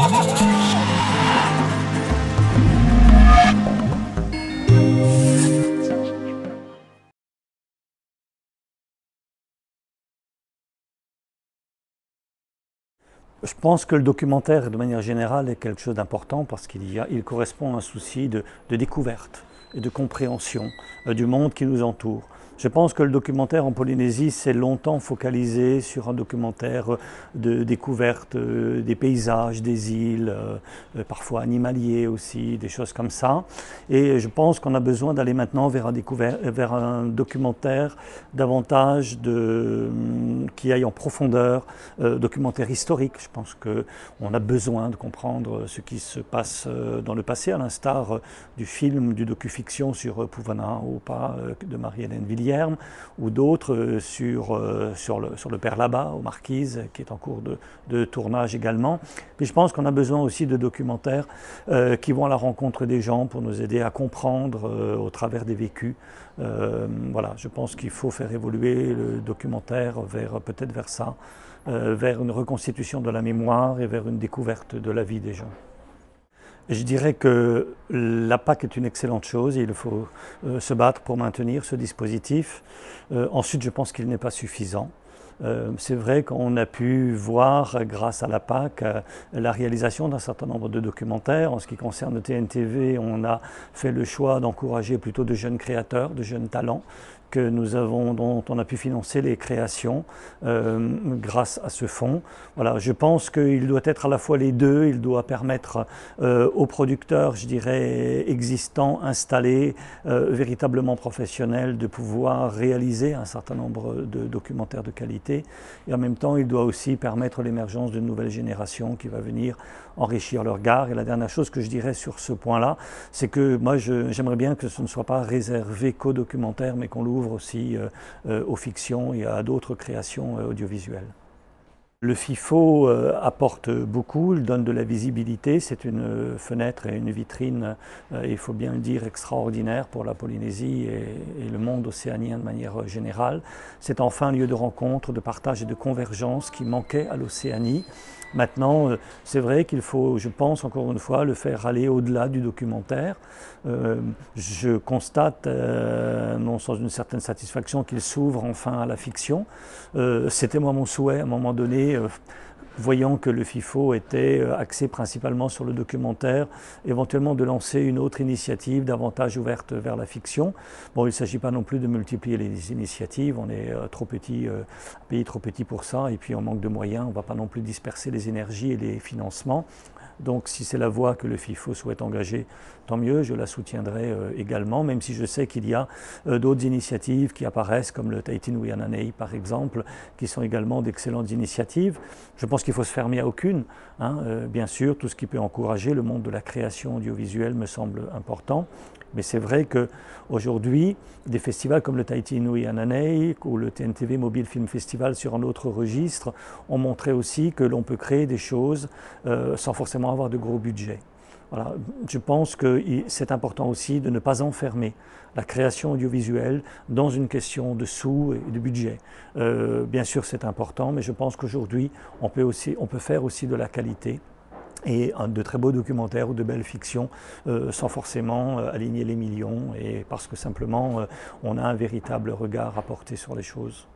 Je pense que le documentaire, de manière générale, est quelque chose d'important parce qu'il correspond à un souci de découverte et de compréhension du monde qui nous entoure. Je pense que le documentaire en Polynésie s'est longtemps focalisé sur un documentaire de découverte des paysages, des îles, parfois animaliers aussi, des choses comme ça. Et je pense qu'on a besoin d'aller maintenant vers un documentaire davantage qui aille en profondeur, documentaire historique. Je pense qu'on a besoin de comprendre ce qui se passe dans le passé, à l'instar du film, du docu-fiction sur Puvanahua de Marie-Hélène Villiers, ou d'autres sur le Père Labat, aux Marquises, qui est en cours de tournage également. Puis je pense qu'on a besoin aussi de documentaires qui vont à la rencontre des gens pour nous aider à comprendre au travers des vécus. Voilà, je pense qu'il faut faire évoluer le documentaire peut-être vers ça, vers une reconstitution de la mémoire et vers une découverte de la vie des gens. Je dirais que la PAC est une excellente chose et il faut se battre pour maintenir ce dispositif. Ensuite, je pense qu'il n'est pas suffisant. C'est vrai qu'on a pu voir, grâce à la PAC, la réalisation d'un certain nombre de documentaires. En ce qui concerne le TNTV, on a fait le choix d'encourager plutôt de jeunes créateurs, de jeunes talents, dont on a pu financer les créations grâce à ce fonds. Voilà, je pense qu'il doit être à la fois les deux. Il doit permettre aux producteurs, je dirais, existants, installés, véritablement professionnels, de pouvoir réaliser un certain nombre de documentaires de qualité. Et en même temps, il doit aussi permettre l'émergence d'une nouvelle génération qui va venir enrichir leur regard. Et la dernière chose que je dirais sur ce point-là, c'est que moi, j'aimerais bien que ce ne soit pas réservé qu'aux documentaires, mais qu'on l'ouvre aussi aux fictions et à d'autres créations audiovisuelles. Le FIFO apporte beaucoup, il donne de la visibilité, c'est une fenêtre et une vitrine, il faut bien le dire, extraordinaire pour la Polynésie et le monde océanien de manière générale. C'est enfin un lieu de rencontre, de partage et de convergence qui manquait à l'Océanie. Maintenant, c'est vrai qu'il faut, je pense encore une fois, le faire aller au-delà du documentaire. Je constate, non sans une certaine satisfaction, qu'il s'ouvre enfin à la fiction. C'était moi mon souhait à un moment donné, voyant que le FIFO était axé principalement sur le documentaire, éventuellement de lancer une autre initiative davantage ouverte vers la fiction. Bon, il ne s'agit pas non plus de multiplier les initiatives, on est trop petit, un pays trop petit pour ça, et puis on manque de moyens, on ne va pas non plus disperser les énergies et les financements. Donc si c'est la voie que le FIFO souhaite engager, tant mieux, je la soutiendrai également, même si je sais qu'il y a d'autres initiatives qui apparaissent, comme le Tahiti Nui Ananei par exemple, qui sont également d'excellentes initiatives. Je pense qu'il ne faut se fermer à aucune. Bien sûr, tout ce qui peut encourager le monde de la création audiovisuelle me semble important. Mais c'est vrai qu'aujourd'hui, des festivals comme le Tahiti Nui Ananei ou le TNTV Mobile Film Festival sur un autre registre ont montré aussi que l'on peut créer des choses sans forcément avoir de gros budgets. Voilà. Je pense que c'est important aussi de ne pas enfermer la création audiovisuelle dans une question de sous et de budget. Bien sûr, c'est important, mais je pense qu'aujourd'hui, on peut faire aussi de la qualité et de très beaux documentaires ou de belles fictions sans forcément aligner les millions et parce que simplement on a un véritable regard à porter sur les choses.